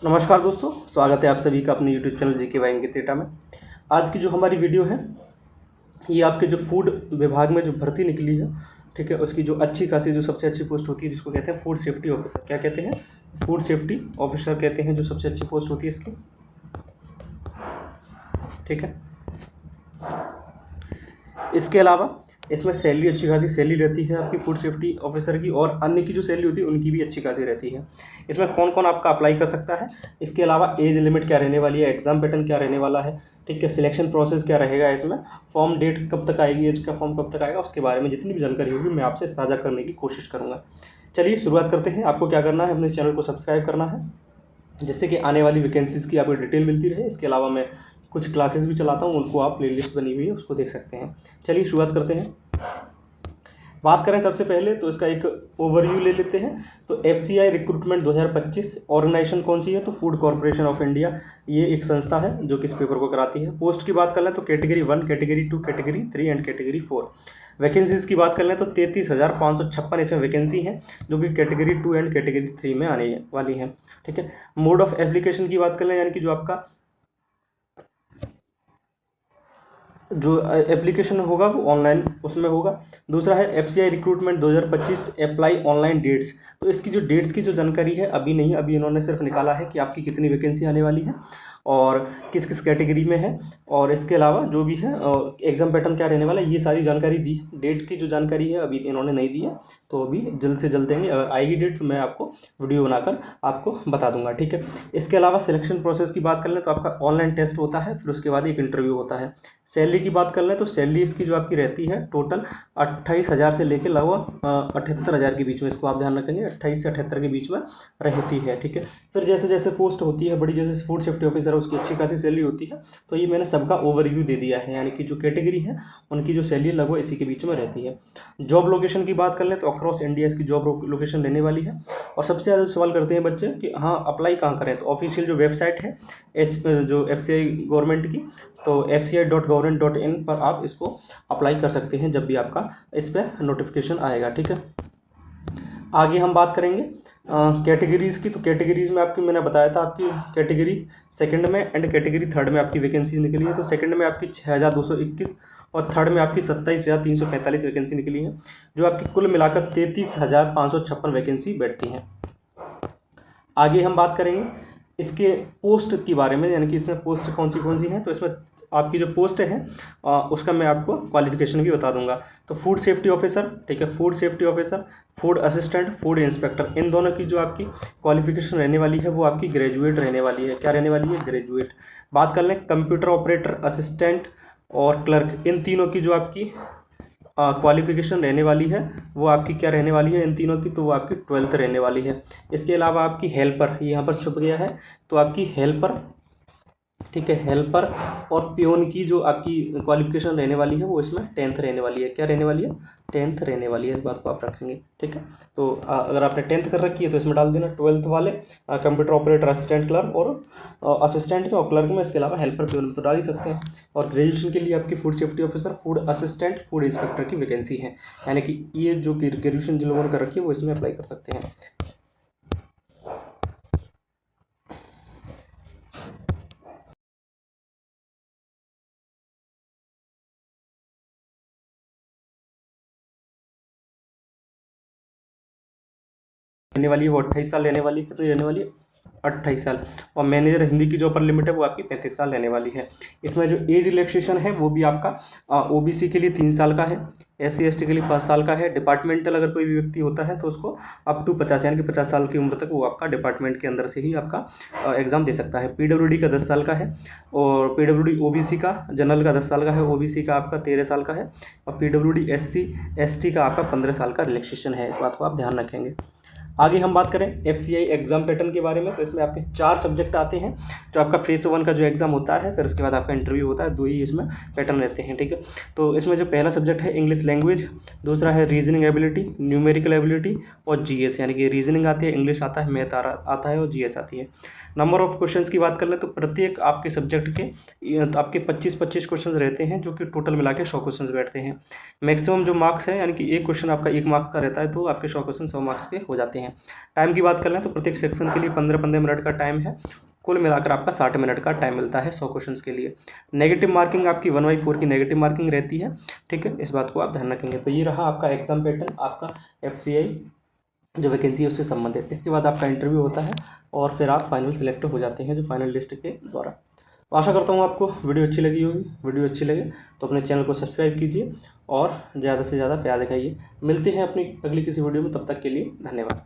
नमस्कार दोस्तों, स्वागत है आप सभी का अपने YouTube channel GK by Ankit data में। आज की जो हमारी वीडियो है ये आपके जो फूड विभाग में जो भर्ती निकली है, ठीक है, उसकी जो अच्छी खासी जो सबसे अच्छी पोस्ट होती है जिसको कहते हैं फूड सेफ्टी ऑफिसर। क्या कहते हैं? फूड सेफ्टी ऑफिसर कहते हैं, जो सबसे अच्छी पोस्ट होती है इसकी, ठीक है। इसके अलावा इसमें सैलरी अच्छी खासी सैलरी रहती है आपकी फूड सेफ्टी ऑफिसर की, और अन्य की जो सैलरी होती है उनकी भी अच्छी खासी रहती है। इसमें कौन कौन आपका अप्लाई कर सकता है, इसके अलावा एज लिमिट क्या रहने वाली है, एग्जाम पैटर्न क्या रहने वाला है, ठीक है, सिलेक्शन प्रोसेस क्या रहेगा, इसमें फॉर्म डेट कब तक आएगी, एज का फॉर्म कब तक आएगा, उसके बारे में जितनी भी जानकारी होगी मैं आपसे साझा करने की कोशिश करूँगा। चलिए शुरुआत करते हैं। आपको क्या करना है, अपने चैनल को सब्सक्राइब करना है जिससे कि आने वाली वैकेंसीज़ की आपको डिटेल मिलती रहे। इसके अलावा मैं कुछ क्लासेस भी चलाता हूँ, उनको आप प्लेलिस्ट बनी हुई है उसको देख सकते हैं। चलिए शुरुआत करते हैं। बात करें सबसे पहले तो इसका एक ओवरव्यू ले लेते हैं। तो FCI रिक्रूटमेंट 2025 ऑर्गेनाइजेशन कौन सी है, तो फूड कॉर्पोरेशन ऑफ इंडिया, ये एक संस्था है जो कि इस पेपर को कराती है। पोस्ट की बात कर लें तो category 1, category 2, category 3 and category 4। Vacancies की बात कर लें तो 33,556 इसमें वैकेंसी हैं जो कि कैटेगरी 2 एंड कैटेगरी 3 में आने वाली हैं, ठीक है। मोड ऑफ एप्लीकेशन की बात कर लें, यानी कि जो आपका जो एप्लीकेशन होगा वो ऑनलाइन उसमें होगा। दूसरा है FCI recruitment 2025 apply online dates. तो इसकी जो डेट्स की जो जानकारी है अभी नहीं, अभी इन्होंने सिर्फ निकाला है कि आपकी कितनी वैकेंसी आने वाली है और किस किस कैटेगरी में है, और इसके अलावा जो भी है एग्जाम पैटर्न क्या रहने वाला है, ये सारी जानकारी दी। डेट की जो जानकारी है अभी इन्होंने नहीं दी है, तो अभी जल्द से जल्द देंगे। अगर आएगी डेट तो मैं आपको वीडियो बनाकर आपको बता दूंगा, ठीक है। इसके अलावा सिलेक्शन प्रोसेस की बात कर लें तो आपका ऑनलाइन टेस्ट होता है, फिर उसके बाद एक इंटरव्यू होता है। सैलरी की बात कर लें तो सैलरी इसकी जो आपकी रहती है टोटल 28,000 से लेकर लगभग 78,000 के बीच में, इसको आप ध्यान रखेंगे 28 से 78 के बीच में रहती है, ठीक है। फिर जैसे जैसे पोस्ट होती है बड़ी, जैसे फूड सेफ्टी ऑफिसर है उसकी अच्छी खासी सैलरी होती है। तो ये मैंने सबका ओवरव्यू दे दिया है, यानी कि जो कैटेगरी है उनकी जो सैलरी लगभग इसी के बीच में रहती है। जॉब लोकेशन की बात कर लें तो अक्रॉस इंडिया इसकी जॉब लोकेशन रहने वाली है। और सबसे ज़्यादा सवाल करते हैं बच्चे कि हाँ अप्लाई कहाँ करें, तो ऑफिशियल जो वेबसाइट है जो FCI गवर्नमेंट की, तो fci.government.in पर आप इसको अप्लाई कर सकते हैं जब भी आपका इस पर नोटिफिकेशन आएगा, ठीक है। आगे हम बात करेंगे कैटेगरीज़ की। तो कैटेगरीज़ में आपकी मैंने बताया था, आपकी कैटेगरी सेकंड में एंड कैटेगरी थर्ड में आपकी वैकेंसी निकली है। तो सेकंड में आपकी 6,221 और थर्ड में आपकी 27,345 वैकेंसी निकली है, जो आपकी कुल मिलाकर 33,556 वैकेंसी बैठती हैं। आगे हम बात करेंगे इसके पोस्ट के बारे में, यानी कि इसमें पोस्ट कौन सी हैं। तो इसमें आपकी जो पोस्ट है उसका मैं आपको क्वालिफिकेशन भी बता दूंगा। तो फूड सेफ्टी ऑफिसर, ठीक है, food safety officer, food assistant, food inspector, इन दोनों की जो आपकी क्वालिफिकेशन रहने वाली है वो आपकी ग्रेजुएट रहने वाली है। क्या रहने वाली है? ग्रेजुएट। बात कर लें कंप्यूटर ऑपरेटर, असिस्टेंट और क्लर्क, इन तीनों की जो आपकी क्वालिफिकेशन रहने वाली है वो आपकी क्या रहने वाली है इन तीनों की, तो वो आपकी 12th रहने वाली है। इसके अलावा आपकी हेल्पर, यहाँ पर छुप गया है, तो आपकी हेल्पर, ठीक है, हेल्पर और पियोन की जो आपकी क्वालिफिकेशन रहने वाली है वो इसमें 10th रहने वाली है। क्या रहने वाली है? 10th रहने वाली है, इस बात को आप रखेंगे, ठीक है। तो अगर आपने 10th कर रखी है तो इसमें डाल देना 12th वाले कंप्यूटर ऑपरेटर, असिस्टेंट, क्लर्क और असिस्टेंट में और क्लर्क में, इसके अलावा हेल्पर पियोन में तो डाल ही सकते हैं। और ग्रेजुएशन के लिए आपकी food safety officer, food assistant, food inspector की वैकेंसी है, यानी कि ये जो ग्रेजुएशन जिन लोगों ने कर रखी है वो इसमें अप्लाई कर सकते हैं। रहने वाली है वो 28 साल रहने वाली है, कितनी रहने वाली है? 28 साल। और मैनेजर हिंदी की जो अपर लिमिट है वो आपकी 35 साल रहने वाली है। इसमें जो एज रिलैक्सेशन है वो भी आपका OBC के लिए 3 साल का है, SC/ST के लिए 5 साल का है। डिपार्टमेंटल अगर कोई भी व्यक्ति होता है तो उसको अप टू 50 यानी कि 50 साल की उम्र तक वो आपका डिपार्टमेंट के अंदर से ही आपका एग्ज़ाम दे सकता है। PWD का 10 साल का है, और PWD OBC का, जनरल का 10 साल का है, OBC का आपका 13 साल का है, और PWD SC/ST का आपका 15 साल का रिलैक्सेशन है। इस बात को आप ध्यान रखेंगे। आगे हम बात करें FCI एग्जाम पैटर्न के बारे में, तो इसमें आपके 4 सब्जेक्ट आते हैं। जो आपका फेज 1 का जो एग्जाम होता है, फिर उसके बाद आपका इंटरव्यू होता है, 2 ही इसमें पैटर्न रहते हैं, ठीक है। तो इसमें जो पहला सब्जेक्ट है इंग्लिश लैंग्वेज, दूसरा है रीजनिंग एबिलिटी, न्यूमेरिकल एबिलिटी और GS, यानी कि रीजनिंग आती है, इंग्लिश आता है, मैथ आता है और GS आती है। नंबर ऑफ क्वेश्चंस की बात कर लें तो प्रत्येक आपके सब्जेक्ट के आपके 25-25 क्वेश्चंस रहते हैं, जो कि टोटल मिला के 100 क्वेश्चंस बैठते हैं। मैक्सिमम जो मार्क्स है, यानी कि एक क्वेश्चन आपका 1 मार्क्स का रहता है, तो आपके 100 क्वेश्चन 100 मार्क्स के हो जाते हैं। हैं। टाइम की बात कर लें तो प्रत्येक सेक्शन के लिए 15-15 मिनट का टाइम है। कुल मिलाकर आपका 60 मिनट का टाइम मिलता है 100 क्वेश्चंस के लिए। नेगेटिव मार्किंग आपकी 1/4 की नेगेटिव मार्किंग रहती है, ठीक है, इस बात को आप ध्यान रखेंगे। तो ये रहा आपका एग्जाम पैटर्न, आपका FCI जो वैकेंसी है उससे संबंधित। इसके बाद आपका इंटरव्यू होता है और फिर आप फाइनल सेलेक्ट हो जाते हैं जो फाइनल लिस्ट के द्वारा। तो आशा करता हूँ आपको वीडियो अच्छी लगी होगी। वीडियो अच्छी लगे तो अपने चैनल को सब्सक्राइब कीजिए और ज़्यादा से ज़्यादा प्यार दिखाइए। मिलते हैं अपनी अगली किसी वीडियो में, तब तक के लिए धन्यवाद।